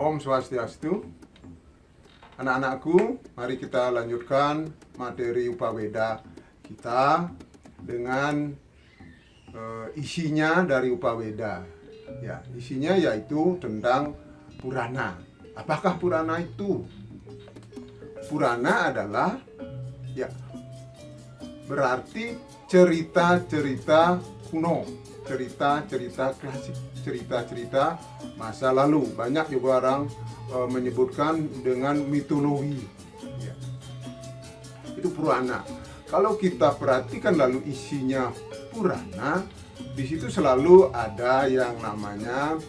Om Swastiastu. Anak-anakku, mari kita lanjutkan materi Upaweda kita dengan isinya dari Upaweda. Ya, isinya yaitu tentang Purana. Apakah Purana itu? Purana adalah berarti cerita-cerita kuno, cerita-cerita klasik, cerita-cerita masa lalu. Banyak juga orang menyebutkan dengan mitologi. Ya. Itu Purana. Kalau kita perhatikan lalu isinya Purana, di situ selalu ada yang namanya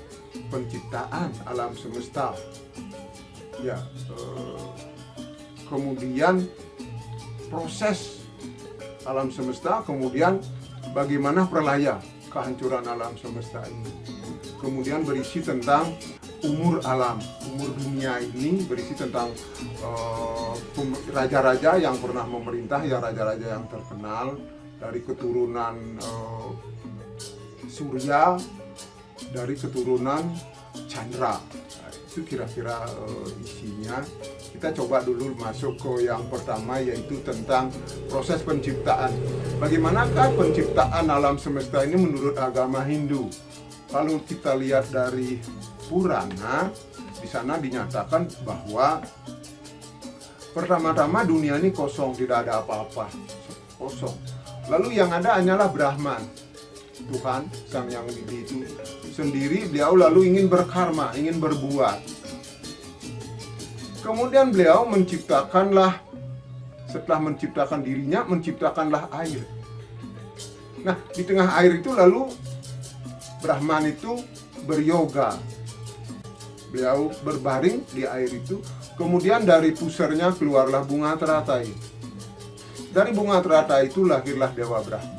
penciptaan alam semesta. Ya, kemudian proses alam semesta, kemudian bagaimana pralaya, kehancuran alam semesta ini. Kemudian berisi tentang umur alam, umur dunia ini, berisi tentang raja-raja yang pernah memerintah, ya raja-raja yang terkenal dari keturunan Surya, dari keturunan Chandra. Nah, itu kira-kira isinya. Kita coba dulu masuk ke yang pertama, yaitu tentang proses penciptaan. Bagaimanakah penciptaan alam semesta ini menurut agama Hindu? Kalau kita lihat dari Purana, di sana dinyatakan bahwa pertama-tama dunia ini kosong, tidak ada apa-apa, kosong. Lalu yang ada hanyalah Brahman, Tuhan Sang Yang Widi itu sendiri. Beliau lalu ingin berkarma, ingin berbuat. Kemudian beliau menciptakanlah, setelah menciptakan dirinya, menciptakanlah air. Nah, di tengah air itu lalu Brahman itu beryoga. Beliau berbaring di air itu. Kemudian dari pusernya keluarlah bunga teratai. Dari bunga teratai itu lahirlah Dewa Brahma.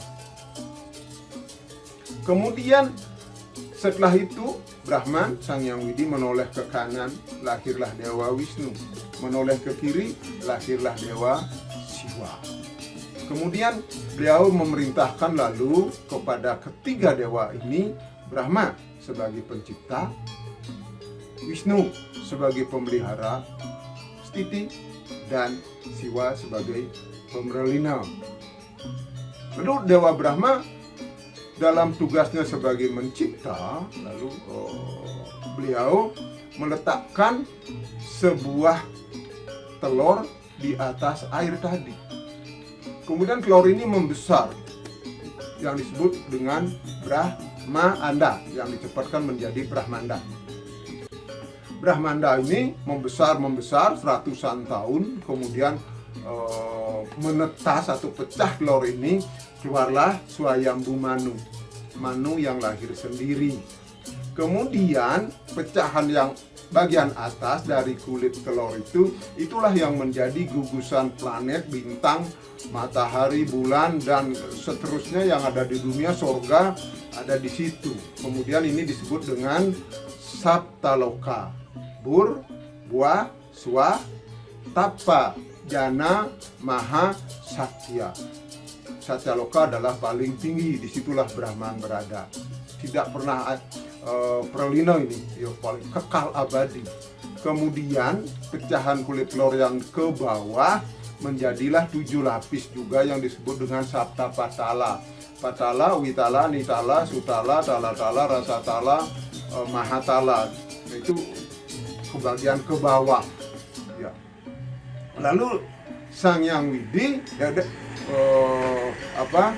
Kemudian setelah itu Brahman, Sang Yang Widi menoleh ke kanan, lahirlah Dewa Wisnu. Menoleh ke kiri, lahirlah Dewa Siwa. Kemudian beliau memerintahkan lalu kepada ketiga dewa ini, Brahma sebagai pencipta, Wisnu sebagai pemelihara stiti, dan Siwa sebagai pemerlina. Lalu Dewa Brahma dalam tugasnya sebagai mencipta, lalu beliau meletakkan sebuah telur di atas air tadi. Kemudian telur ini membesar, yang disebut dengan Brahmanda, yang dicepatkan menjadi Brahmanda. Brahmanda ini membesar ratusan tahun, kemudian menetas atau pecah telur ini, keluarlah Swayambhu Manu, Manu yang lahir sendiri. Kemudian pecahan yang bagian atas dari kulit telur itu, itulah yang menjadi gugusan planet, bintang, matahari, bulan, dan seterusnya yang ada di dunia, sorga ada di situ. Kemudian ini disebut dengan Saptaloka, Bur, Bua, Swa, Tapa, Jana, Maha, Satya. Satyaloka adalah paling tinggi, disitulah Brahman berada. Tidak pernah perlino ini, ya, paling kekal abadi. Kemudian pecahan kulit telur yang ke bawah menjadilah 7 lapis juga yang disebut dengan Sapta Patala. Patala, Witala, Nitala, Sutala, Talatala, Rasatala, Mahatala. Itu kebagian ke bawah. Ya. Lalu Sang Yang Widi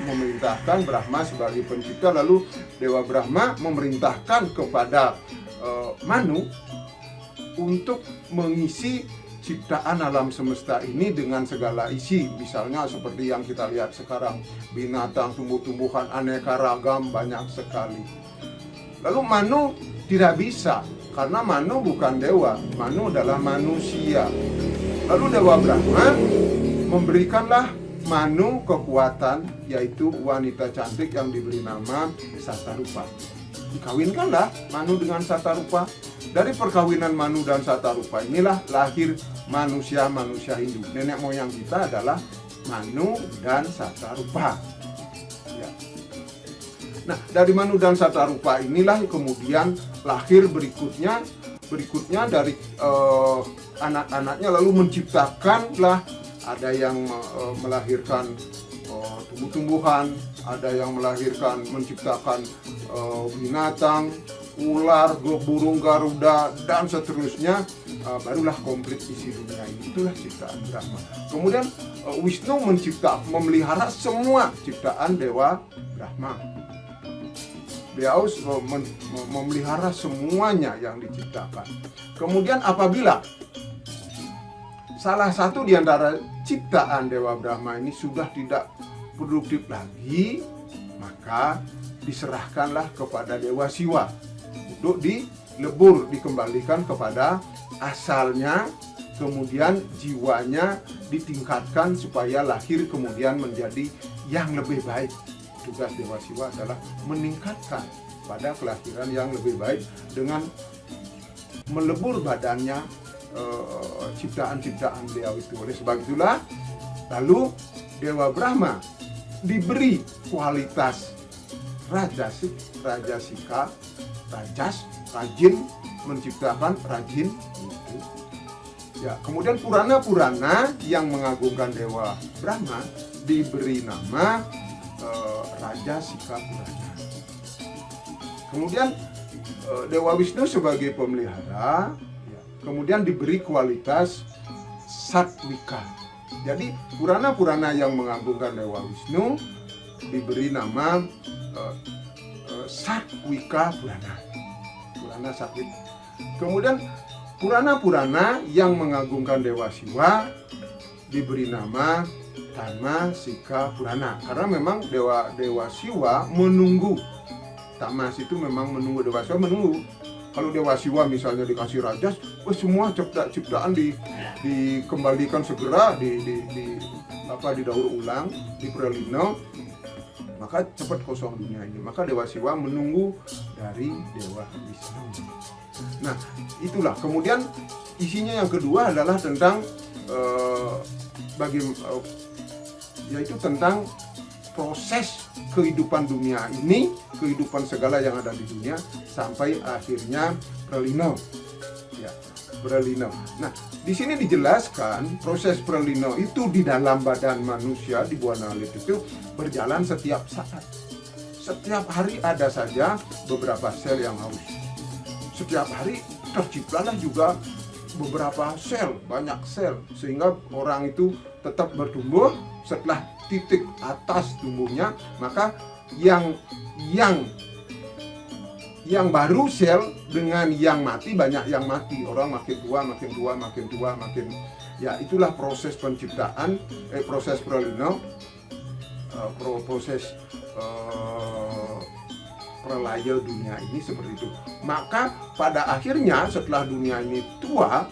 memerintahkan Brahma sebagai pencipta. Lalu Dewa Brahma memerintahkan kepada Manu untuk mengisi ciptaan alam semesta ini dengan segala isi. Misalnya seperti yang kita lihat sekarang, binatang, tumbuh-tumbuhan, aneka ragam, banyak sekali. Lalu Manu tidak bisa, karena Manu bukan dewa, Manu adalah manusia. Lalu Dewa Brahma memberikanlah Manu kekuatan, yaitu wanita cantik yang diberi nama Satarupa. Dikawinkanlah Manu dengan Satarupa. Dari perkawinan Manu dan Satarupa inilah lahir manusia-manusia Hindu. Nenek moyang kita adalah Manu dan Satarupa. Ya. Nah, dari Manu dan Satarupa inilah kemudian lahir berikutnya berikutnya dari anak-anaknya lalu menciptakanlah, ada yang melahirkan tumbuh-tumbuhan, ada yang menciptakan binatang, ular, burung garuda, dan seterusnya. Barulah komplit isi dunia ini. Itulah ciptaan Brahma. Kemudian Wisnu memelihara semua ciptaan Dewa Brahma. Beliau memelihara semuanya yang diciptakan. Kemudian apabila salah satu di antara ciptaan Dewa Brahma ini sudah tidak produktif lagi, maka diserahkanlah kepada Dewa Siwa untuk dikembalikan kepada asalnya, kemudian jiwanya ditingkatkan supaya lahir kemudian menjadi yang lebih baik. Tugas Dewa Siwa adalah meningkatkan pada kelahiran yang lebih baik dengan melebur badannya ciptaan-ciptaan beliau itu. Oleh sebab itulah lalu Dewa Brahma diberi kualitas rajasik, rajasika, rajas, rajin, menciptakan rajin itu. Ya, kemudian Purana-Purana yang mengagungkan Dewa Brahma diberi nama Rajasika Purana. Kemudian Dewa Wisnu sebagai pemelihara, ya, kemudian diberi kualitas Satwika. Jadi Purana-Purana yang mengagungkan Dewa Wisnu diberi nama Satwika Purana. Purana Satwika. Kemudian Purana-Purana yang mengagungkan Dewa Siwa diberi nama Tamasika Purana. Karena memang Dewa Siwa menunggu. Tamas itu memang menunggu, Dewa Siwa menunggu. Kalau Dewa Siwa misalnya dikasih rajas, semua ciptaan dikembalikan segera, didaur ulang, diprelino, maka cepat kosong dunia ini. Maka Dewa Siwa menunggu dari Dewa Wisnu. Nah, itulah. Kemudian isinya yang kedua adalah tentang yaitu tentang proses kehidupan dunia ini, kehidupan segala yang ada di dunia sampai akhirnya pralino. Ya, pralino. Nah, di sini dijelaskan proses pralino itu di dalam badan manusia di buah nalit itu berjalan setiap saat. Setiap hari ada saja beberapa sel yang haus. Setiap hari terciptalah juga beberapa sel, banyak sel, sehingga orang itu tetap bertumbuh. Setelah titik atas tumbuhnya, maka yang baru sel dengan yang mati, banyak yang mati. Orang makin tua, ya itulah proses penciptaan, proses pralino, proses pralaya dunia ini seperti itu. Maka pada akhirnya setelah dunia ini tua,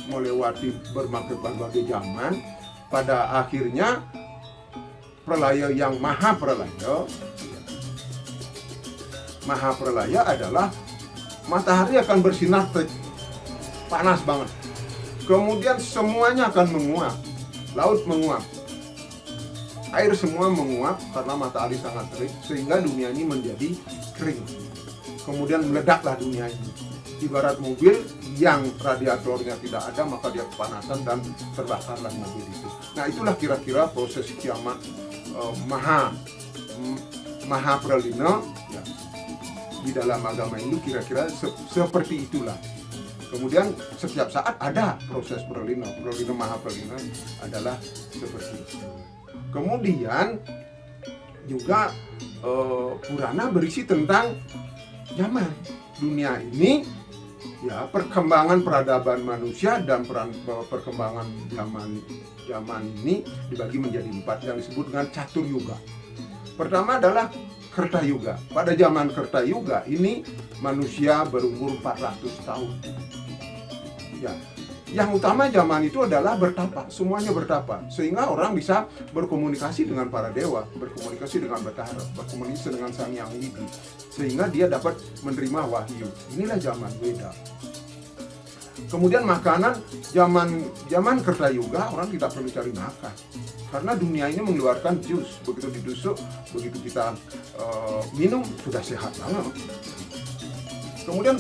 melewati berbagai zaman, pada akhirnya pralaya yang maha pralaya adalah matahari akan bersinar panas banget. Kemudian semuanya akan menguap, laut menguap, air semua menguap karena matahari sangat terik, sehingga dunia ini menjadi kering. Kemudian meledaklah dunia ini. Ibarat mobil yang radiatornya tidak ada, maka dia kepanasan dan terbakarlah mobil itu. Nah, itulah kira-kira proses kiamat maha pralino, ya. Di dalam agama Hindu kira-kira seperti itulah. Kemudian setiap saat ada proses pralino maha pralino adalah seperti itu. Kemudian juga Purana berisi tentang zaman dunia ini, ya, perkembangan peradaban manusia dan perkembangan zaman ini dibagi menjadi 4 yang disebut dengan Catur Yuga. Pertama adalah Kerta Yuga. Pada zaman Kerta Yuga ini manusia berumur 400 tahun. Ya, yang utama zaman itu adalah bertapa, semuanya bertapa, sehingga orang bisa berkomunikasi dengan para dewa, berkomunikasi dengan Batara, berkomunikasi dengan Sang Hyang Widi, sehingga dia dapat menerima wahyu. Inilah zaman Weda. Kemudian makanan, zaman Kerta Yuga orang tidak perlu cari makan, karena dunia ini mengeluarkan jus. Begitu ditusuk, begitu kita minum, sudah sehat banget. Kemudian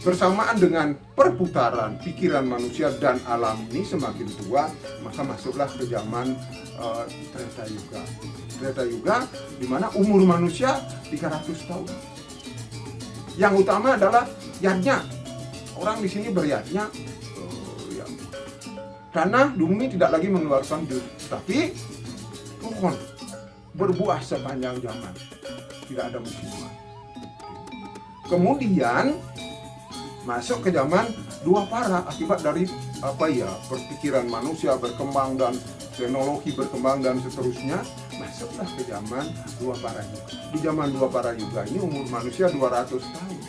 bersamaan dengan perputaran pikiran manusia dan alam ini semakin tua, maka masuklah ke zaman Treta Yuga. Treta Yuga di mana umur manusia 300 tahun. Yang utama adalah yajna. Orang di sini beryajna. Tanah bumi tidak lagi mengeluarkan dew, tapi pohon berbuah sepanjang zaman, tidak ada musiman. Kemudian masuk ke zaman dua para akibat dari perpikiran manusia berkembang dan teknologi berkembang dan seterusnya, masuklah ke zaman dua para yuga. Di zaman dua para yuga ini umur manusia 200 tahun.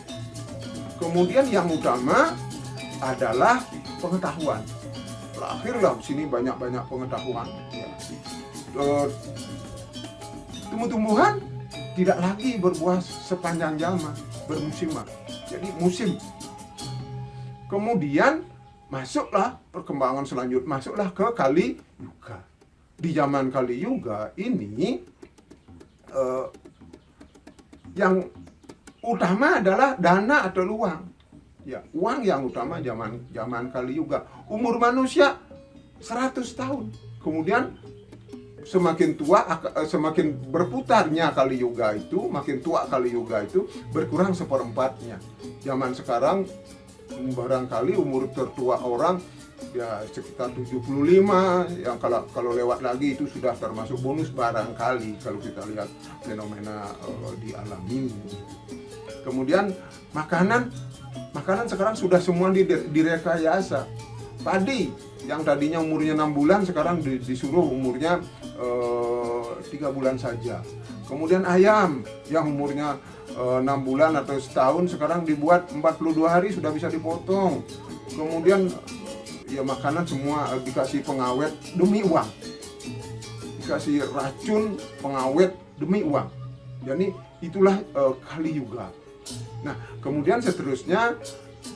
Kemudian yang utama adalah pengetahuan. Lahirlah di sini banyak-banyak pengetahuan. Ya. Tumbuh-tumbuhan tidak lagi berbuah sepanjang zaman, bermusiman. Jadi musim. Kemudian masuklah perkembangan selanjutnya, masuklah ke Kali Yuga. Di zaman Kali Yuga ini yang utama adalah dana atau uang. Ya, uang yang utama zaman Kali Yuga. Umur manusia 100 tahun. Kemudian semakin tua, semakin berputarnya Kali Yuga itu, makin tua Kali Yuga itu, berkurang seperempatnya. Zaman sekarang barangkali umur tertua orang ya sekitar 75, yang kalau lewat lagi itu sudah termasuk bonus barangkali kalau kita lihat fenomena di alam ini. Kemudian makanan sekarang sudah semua direkayasa. Padi yang tadinya umurnya 6 bulan sekarang disuruh umurnya 3 bulan saja. Kemudian ayam yang umurnya 6 bulan atau setahun sekarang dibuat 42 hari sudah bisa dipotong. Kemudian ya makanan semua dikasih pengawet demi uang. Dikasih racun pengawet demi uang. Jadi itulah Kali Yuga. Nah, kemudian seterusnya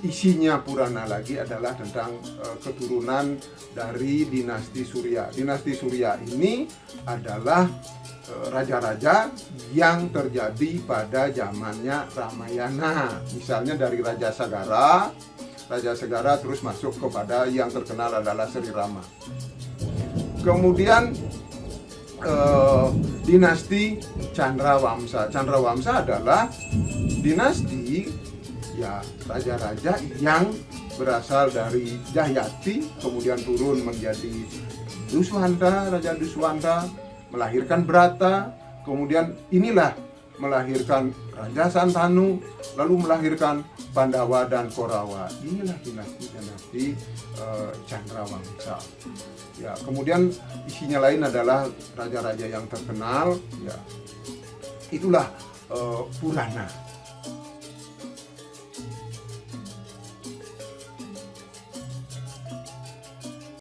isinya Purana lagi adalah tentang keturunan dari dinasti Surya. Dinasti Surya ini adalah raja-raja yang terjadi pada zamannya Ramayana. Misalnya dari Raja Sagara terus masuk kepada yang terkenal adalah Sri Rama. Kemudian dinasti Chandrawamsa. Chandrawamsa adalah dinasti ya raja-raja yang berasal dari Jahyati, kemudian turun menjadi Duswanta, Raja Duswanta, melahirkan Brata, kemudian inilah melahirkan Raja Santanu, lalu melahirkan Pandawa dan Korawa. Inilah dinasti Chandrawamsa. Ya, kemudian isinya lain adalah raja-raja yang terkenal. Ya, itulah Purana.